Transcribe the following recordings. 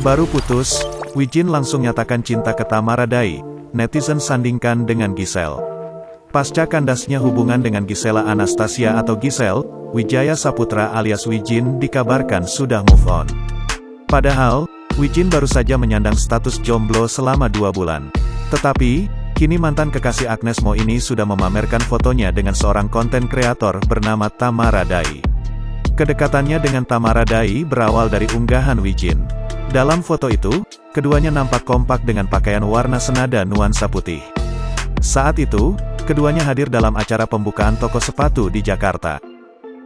Baru putus, Wijin langsung nyatakan cinta ke Tamara Dai, netizen sandingkan dengan Giselle. Pasca kandasnya hubungan dengan Gisela Anastasia atau Giselle, Wijaya Saputra alias Wijin dikabarkan sudah move on. Padahal, Wijin baru saja menyandang status jomblo selama 2 bulan. Tetapi, kini mantan kekasih Agnes Mo ini sudah memamerkan fotonya dengan seorang konten kreator bernama Tamara Dai. Kedekatannya dengan Tamara Dai berawal dari unggahan Wijin. Dalam foto itu, keduanya nampak kompak dengan pakaian warna senada nuansa putih. Saat itu, keduanya hadir dalam acara pembukaan toko sepatu di Jakarta.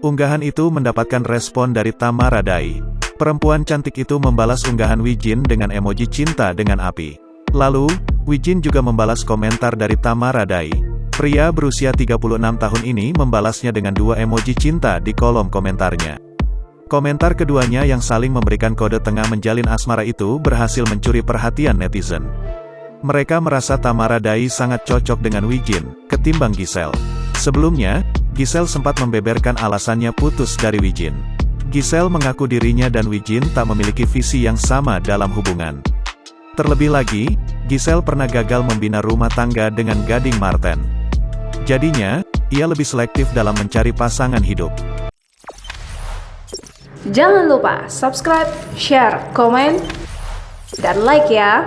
Unggahan itu mendapatkan respon dari Tamara Dai. Perempuan cantik itu membalas unggahan Wijin dengan emoji cinta dengan api. Lalu, Wijin juga membalas komentar dari Tamara Dai. Pria berusia 36 tahun ini membalasnya dengan 2 emoji cinta di kolom komentarnya. Komentar keduanya yang saling memberikan kode tengah menjalin asmara itu berhasil mencuri perhatian netizen. Mereka merasa Tamara Dai sangat cocok dengan Wijin, ketimbang Giselle. Sebelumnya, Giselle sempat membeberkan alasannya putus dari Wijin. Giselle mengaku dirinya dan Wijin tak memiliki visi yang sama dalam hubungan. Terlebih lagi, Giselle pernah gagal membina rumah tangga dengan Gading Marten. Jadinya, ia lebih selektif dalam mencari pasangan hidup. Jangan lupa subscribe, share, komen, dan like ya!